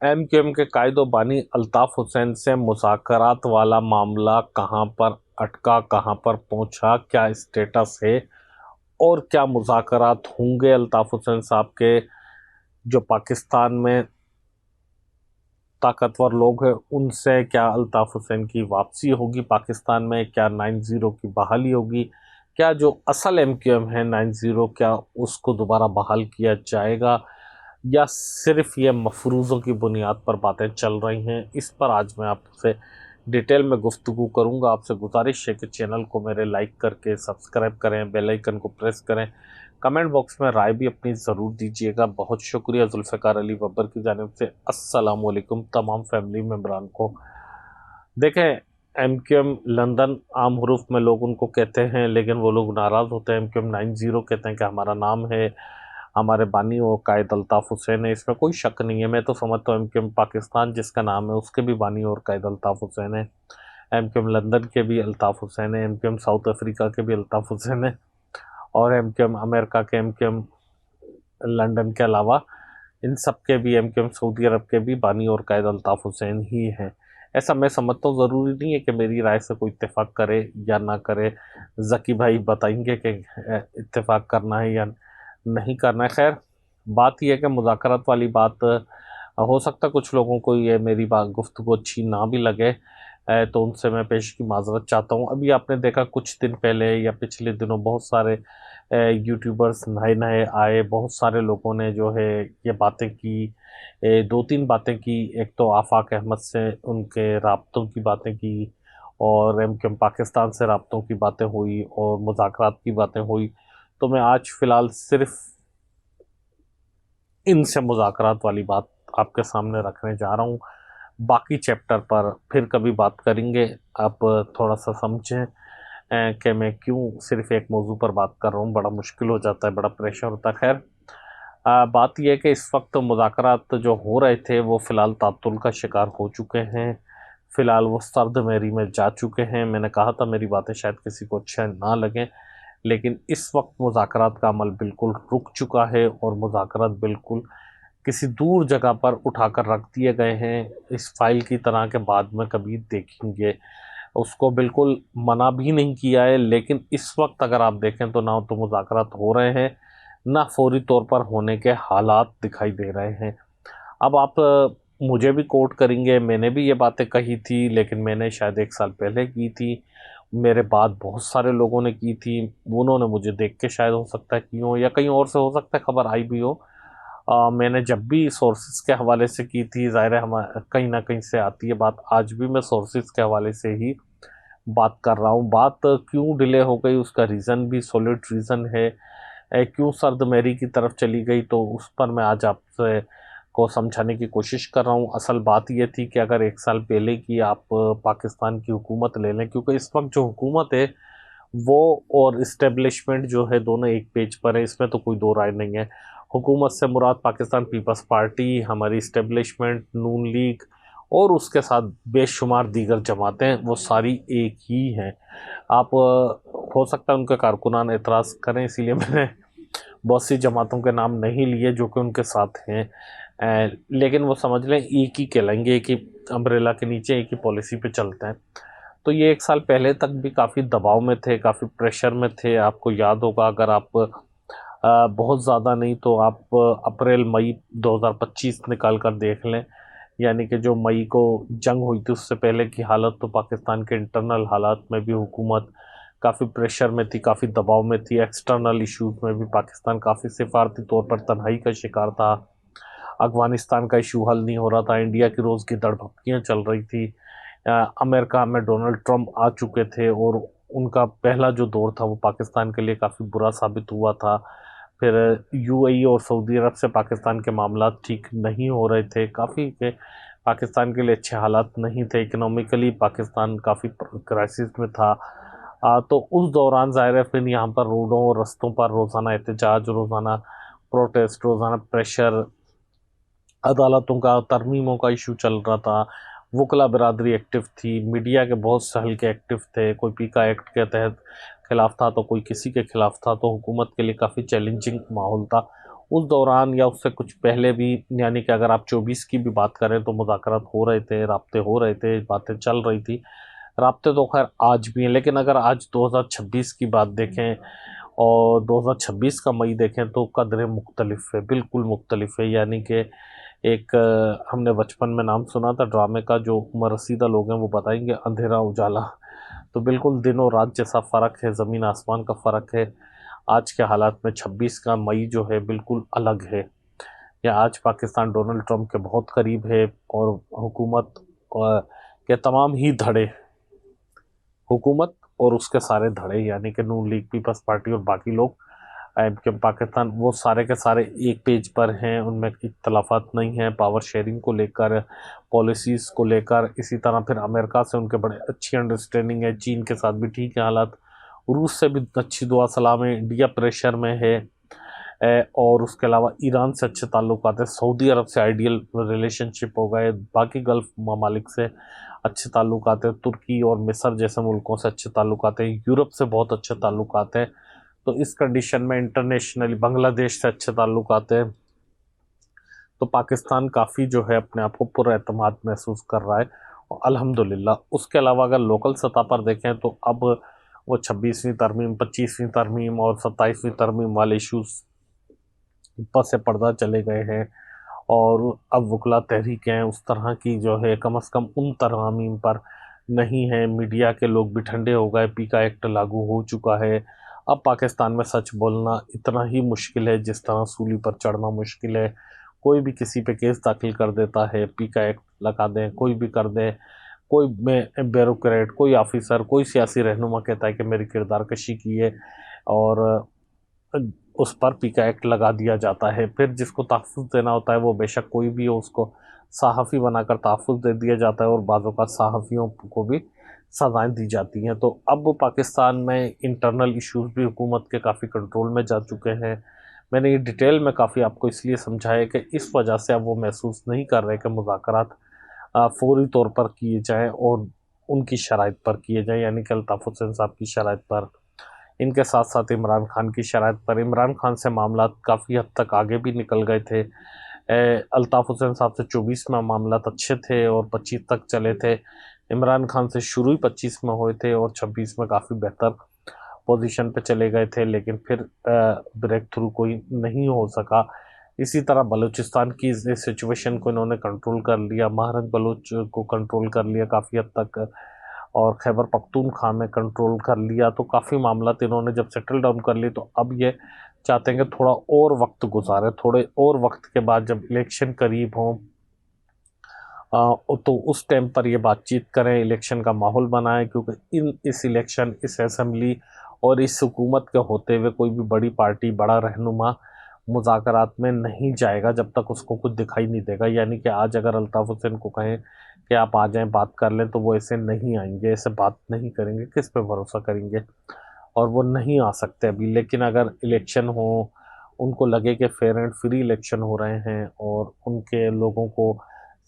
MQM के कायदो बानी अल्ताफ हुसैन से मुज़ाकरात वाला मामला कहां पर अटका, कहां पर पहुंचा, क्या स्टेटस है और क्या मुज़ाकरात होंगे अल्ताफ हुसैन साहब के जो पाकिस्तान में ताकतवर लोग हैं उनसे, क्या अल्ताफ हुसैन की वापसी होगी पाकिस्तान में, क्या 90 की बहाली होगी, क्या जो असल एमक्यूएम है 90 क्या उसको दोबारा बहाल किया जाएगा या सिर्फ ये मफरूज़ों की बुनियाद पर बातें चल रही हैं। इस पर आज मैं आपसे डिटेल में गुफ्तगू करूंगा। आपसे गुजारिश है कि चैनल को मेरे लाइक करके सब्सक्राइब करें, बेल आइकन को प्रेस करें, कमेंट बॉक्स में राय भी अपनी ज़रूर दीजिएगा। बहुत शुक्रिया जुल्फ़िकार अली बब्बर की जानिब से। अस्सलाम वालेकुम तमाम फैमिली मेम्बरान को। देखें, एमक्यूएम लंदन आम हरूफ में लोग उनको कहते हैं, लेकिन वो लोग नाराज़ होते हैं। एमक्यूएम 90 कहते हैं कि हमारा नाम है, हमारे बानी और कायद अल्ताफ हुसैन है। इसमें कोई शक नहीं है। मैं तो समझता हूँ एमक्यूएम पाकिस्तान जिसका नाम है उसके भी बानी और कायद अल्ताफ हुसैन है। एमक्यूएम लंदन के भी अल्ताफ हुसैन है, एमक्यूएम साउथ अफ्रीका के भी अल्ताफ हुसैन है और एमक्यूएम अमेरिका के, एमक्यूएम लंदन के अलावा इन सब के भी, एमक्यूएम सऊदी अरब के भी बानी और कायद अल्ताफ हुसैन ही हैं। ऐसा मैं समझता हूँ। ज़रूरी नहीं है कि मेरी राय से कोई इत्तेफाक करे या ना करे। ज़की भाई बताएंगे कि इत्तेफाक करना है या नहीं करना है। खैर, बात यह है कि मुज़ाकरात वाली बात हो सकता है कुछ लोगों को ये मेरी बात गुफ्तगू अच्छी ना भी लगे, तो उनसे मैं पेश की माज़रत चाहता हूँ। अभी आपने देखा कुछ दिन पहले या पिछले दिनों बहुत सारे यूट्यूबर्स नए नए आए, बहुत सारे लोगों ने जो है ये बातें की, दो तीन बातें की। एक तो आफाक अहमद से उनके राब्तों की बातें की और एमक्यूएम पाकिस्तान से राब्तों की बातें हुई और मुज़ाकरात की बातें हुई। तो मैं आज फ़िलहाल सिर्फ इनसे मुज़ाकरात वाली बात आपके सामने रखने जा रहा हूँ। बाकी चैप्टर पर फिर कभी बात करेंगे। आप थोड़ा सा समझें कि मैं क्यों सिर्फ एक मौजू पर बात कर रहा हूँ। बड़ा मुश्किल हो जाता है, बड़ा प्रेशर होता है। खैर, बात यह है कि इस वक्त मुज़ाकरात जो हो रहे थे वो फ़िलहाल तातुल का शिकार हो चुके हैं। फ़िलहाल वो सर्द मेरी में जा चुके हैं। मैंने कहा था मेरी बातें शायद किसी को अच्छा ना लगें, लेकिन इस वक्त मुज़ाकरात का अमल बिल्कुल रुक चुका है और मुज़ाकरात बिल्कुल किसी दूर जगह पर उठाकर रख दिए गए हैं। इस फाइल की तरह के बाद में कभी देखेंगे, उसको बिल्कुल मना भी नहीं किया है। लेकिन इस वक्त अगर आप देखें तो ना तो मुज़ाकरात हो रहे हैं, ना फौरी तौर पर होने के हालात दिखाई दे रहे हैं। अब आप मुझे भी कोट करेंगे, मैंने भी ये बातें कही थी, लेकिन मैंने शायद एक साल पहले की थी। मेरे बाद बहुत सारे लोगों ने की थी। उन्होंने मुझे देख के शायद हो सकता है की हो या कहीं और से हो सकता है खबर आई भी हो। मैंने जब भी सोर्सेज के हवाले से की थी, ज़ाहिर है हम कहीं ना कहीं से आती है बात। आज भी मैं सोर्सेज के हवाले से ही बात कर रहा हूँ। बात क्यों डिले हो गई उसका रीज़न भी सॉलिड रीज़न है। क्यों सर्द मेरी की तरफ चली गई तो उस पर मैं आज आपसे को समझाने की कोशिश कर रहा हूँ। असल बात ये थी कि अगर एक साल पहले की आप पाकिस्तान की हुकूमत ले लें, क्योंकि इस वक्त जो हुकूमत है वो और इस्टेब्लिशमेंट जो है दोनों एक पेज पर है, इसमें तो कोई दो राय नहीं है। हुकूमत से मुराद पाकिस्तान पीपल्स पार्टी, हमारी इस्टेब्लिशमेंट, नून लीग और उसके साथ बेशुमार दीगर जमातें, वो सारी एक ही हैं। आप हो सकता है उनके कारकुनान एतराज़ करें, इसीलिए मैंने बहुत सी जमातों के नाम नहीं लिए जो कि उनके साथ हैं। लेकिन वो समझ लें एक ही कहलाएंगे, एक ही अम्ब्रेला के नीचे एक ही पॉलिसी पे चलते हैं। तो ये एक साल पहले तक भी काफ़ी दबाव में थे, काफ़ी प्रेशर में थे। आपको याद होगा, अगर आप बहुत ज़्यादा नहीं तो आप अप्रैल मई 2025 निकाल कर देख लें, यानी कि जो मई को जंग हुई थी उससे पहले की हालत, तो पाकिस्तान के इंटरनल हालात में भी हुकूमत काफ़ी प्रेशर में थी, काफ़ी दबाव में थी। एक्सटर्नल इश्यूज में भी पाकिस्तान काफ़ी सिफारती तौर पर तन्हाई का शिकार था। अफ़गानिस्तान का इशू हल नहीं हो रहा था, इंडिया की रोज़ की दरभक्कियाँ चल रही थी। अमेरिका में डोनाल्ड ट्रंप आ चुके थे और उनका पहला जो दौर था वो पाकिस्तान के लिए काफ़ी बुरा साबित हुआ था। फिर यूएई और सऊदी अरब से पाकिस्तान के मामला ठीक नहीं हो रहे थे, काफ़ी के पाकिस्तान के लिए अच्छे हालात नहीं थे। इकोनॉमिकली पाकिस्तान काफ़ी क्राइसिस में था। तो उस दौरान ज़ाहिर है फिर यहाँ पर रोडों और रस्तों पर रोज़ाना एहतजाज, रोज़ाना प्रोटेस्ट, रोज़ाना प्रेशर, अदालतों का, तरमीमों का इशू चल रहा था। वकला बरादरी एक्टिव थी, मीडिया के बहुत से हल्के एक्टिव थे। कोई पीका एक्ट के तहत खिलाफ था तो कोई किसी के खिलाफ था, तो हुकूमत के लिए काफ़ी चैलेंजिंग माहौल था। उस दौरान या उससे कुछ पहले भी, यानी कि अगर आप 24 की भी बात करें तो मुज़ाकरात हो रहे थे, राब्ते हो रहे थे, बातें चल रही थी। राब्ते तो खैर आज भी हैं, लेकिन अगर आज 2026 की बात देखें और 2026 का मई देखें तो कदरें मुख्तलिफ है, बिल्कुल मुख्तलिफ है। यानी कि एक हमने बचपन में नाम सुना था ड्रामे का, जो उम्र रसीदा लोग हैं वो बताएंगे, अंधेरा उजाला। तो बिल्कुल दिन और रात जैसा फ़र्क है, ज़मीन आसमान का फ़र्क है। आज के हालात में 26 का मई जो है बिल्कुल अलग है। या आज पाकिस्तान डोनाल्ड ट्रंप के बहुत करीब है, और हुकूमत के तमाम ही धड़े, हुकूमत और उसके सारे धड़े, यानी कि नून लीग, पीपल्स पार्टी और बाकी लोग के पाकिस्तान, वो सारे के सारे एक पेज पर हैं। उनमें इख्तलाफात नहीं हैं पावर शेयरिंग को लेकर, पॉलिसीज़ को लेकर। इसी तरह फिर अमेरिका से उनके बड़े अच्छी अंडरस्टैंडिंग है, चीन के साथ भी ठीक है हालात, रूस से भी अच्छी दुआ सलाम है, इंडिया प्रेशर में है, और उसके अलावा ईरान से अच्छे ताल्लुकात हैं, सऊदी अरब से आइडियल रिलेशनशिप हो गए, बाकी गल्फ़ ममालिक से अच्छे ताल्लुकात हैं, तुर्की और मिस्र जैसे मुल्कों से अच्छे ताल्लुकात हैं, यूरोप से बहुत अच्छे ताल्लुकात हैं। तो इस कंडीशन में इंटरनेशनली बांग्लादेश से अच्छे ताल्लुकात हैं। तो पाकिस्तान काफ़ी जो है अपने आप को पुरएतमाद महसूस कर रहा है, और अल्हम्दुलिल्लाह। उसके अलावा अगर लोकल सतह पर देखें तो अब वो 26वीं तरमीम, 25वीं तरमीम और 27वीं तरमीम वाले इशूज़ पस पर्दा चले गए हैं, और अब वकला तहरीक हैं उस तरह की जो है कम अज़ कम उन तरमीम पर नहीं है। मीडिया के लोग भी ठंडे हो गए, पीका एक्ट लागू हो चुका है। अब पाकिस्तान में सच बोलना इतना ही मुश्किल है जिस तरह सूली पर चढ़ना मुश्किल है। कोई भी किसी पे केस दाखिल कर देता है, पीका एक्ट लगा दें, कोई भी कर दे, कोई में ब्यूरोक्रेट, कोई ऑफिसर, कोई सियासी रहनुमा कहता है कि मेरी किरदार कशी की है, और उस पर पीका एक्ट लगा दिया जाता है। फिर जिसको तहफ़्फ़ुज़ देना होता है, वो बेशक कोई भी हो, उसको सहाफ़ी बनाकर तहफ़्फ़ुज़ दे दिया जाता है, और बाज़ औक़ात सहाफ़ियों को भी सज़ाएँ दी जाती हैं। तो अब पाकिस्तान में इंटरनल इश्यूज़ भी हुकूमत के काफ़ी कंट्रोल में जा चुके हैं। मैंने ये डिटेल में काफ़ी आपको इसलिए समझाया कि इस वजह से अब वो महसूस नहीं कर रहे कि मुज़ाकरात फ़ौरी तौर पर किए जाएँ और उनकी शराइत पर किए जाएँ, यानी कि अल्ताफ़ हुसैन साहब की शराइत पर। इनके साथ-साथ इमरान खान की शराइत पर। इमरान खान से मामलात काफ़ी हद तक आगे भी निकल गए थे। अल्ताफ़ हुसैन साहब से 24 में मामलात अच्छे थे और 25 तक चले थे। इमरान खान से शुरू ही 25 में हुए थे और 26 में काफ़ी बेहतर पोजीशन पे चले गए थे, लेकिन फिर ब्रेक थ्रू कोई नहीं हो सका। इसी तरह बलूचिस्तान की इस सिचुएशन को इन्होंने कंट्रोल कर लिया, महरंग बलूच को कंट्रोल कर लिया काफ़ी हद तक, और खैबर पख्तूनख्वा में कंट्रोल कर लिया। तो काफ़ी मामला इन्होंने जब सेटल डाउन कर लिए, तो अब ये चाहते हैं कि थोड़ा और वक्त गुजारे, थोड़े और वक्त के बाद जब इलेक्शन करीब हों तो उस टाइम पर ये बातचीत करें, इलेक्शन का माहौल बनाएं, क्योंकि इस इलेक्शन, इस असेंबली और इस हुकूमत के होते हुए कोई भी बड़ी पार्टी, बड़ा रहनुमा मुज़ाकरात में नहीं जाएगा जब तक उसको कुछ दिखाई नहीं देगा। यानी कि आज अगर अल्ताफ़ हुसैन को कहें कि आप आ जाएं बात कर लें, तो वो ऐसे नहीं आएंगे, ऐसे बात नहीं करेंगे, किस पे भरोसा करेंगे, और वो नहीं आ सकते अभी। लेकिन अगर इलेक्शन हो, उनको लगे कि फेयर एंड फ्री इलेक्शन हो रहे हैं और उनके लोगों को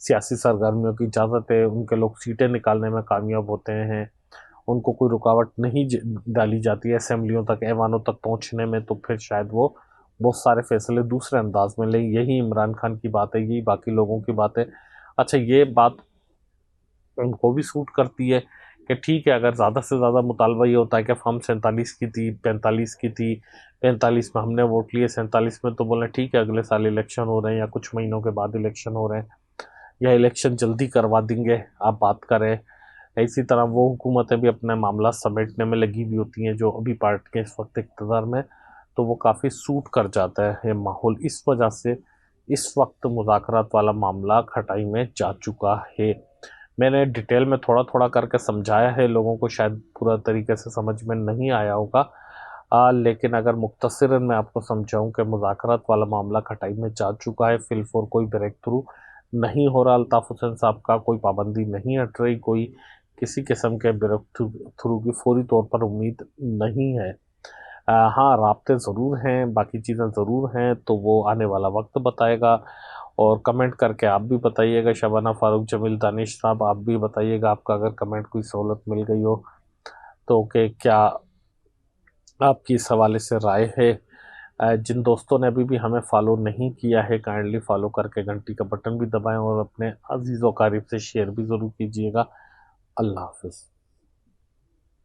सियासी सरगर्मियों की इजाज़त है, उनके लोग सीटें निकालने में कामयाब होते हैं, उनको कोई रुकावट नहीं डाली जाती है असेंबलियों तक, ऐवानों तक पहुंचने में, तो फिर शायद वो बहुत सारे फैसले दूसरे अंदाज में ले। यही इमरान खान की बात है, यही बाकी लोगों की बात है। अच्छा, ये बात उनको भी सूट करती है कि ठीक है, अगर ज़्यादा से ज़्यादा मुतालबा ये होता है कि फॉर्म 47 की थी, 45 की थी, 45 में हमने वोट लिए, 47 में, तो बोले ठीक है अगले साल इलेक्शन हो रहे हैं या कुछ महीनों के बाद इलेक्शन हो रहे हैं, या इलेक्शन जल्दी करवा देंगे, आप बात करें। इसी तरह वो हुकूमतें भी अपना मामला समेटने में लगी हुई होती हैं जो अभी पार्टी के इस वक्त इक़्तिदार में, तो वो काफ़ी सूट कर जाता है ये माहौल। इस वजह से इस वक्त मुज़ाकरात वाला मामला खटाई में जा चुका है। मैंने डिटेल में थोड़ा थोड़ा करके समझाया है, लोगों को शायद पूरा तरीके से समझ में नहीं आया होगा, लेकिन अगर मुख्तसरन मैं आपको समझाऊं कि मुज़ाकरात वाला मामला खटाई में जा चुका है, फिलफोर कोई ब्रेक थ्रू नहीं हो रहा, अल्ताफ़ हुसैन साहब का कोई पाबंदी नहीं हट रही, कोई किसी किस्म के ब्रेक थ्रू की फौरी तौर पर उम्मीद नहीं है। हाँ, राब्ते ज़रूर हैं, बाकी चीज़ें ज़रूर हैं, तो वो आने वाला वक्त बताएगा। और कमेंट करके आप भी बताइएगा, शबाना फ़ारूक, जमील, दानिश साहब, आप भी बताइएगा आपका अगर कमेंट कोई सहूलत मिल गई हो तो, कि क्या आपकी इस हवाले से राय है। जिन दोस्तों ने अभी भी हमें फॉलो नहीं किया है, काइंडली फॉलो करके घंटी का बटन भी दबाएं और अपने अजीज़ व क़रीब से शेयर भी ज़रूर कीजिएगा। अल्लाह हाफ़िज़।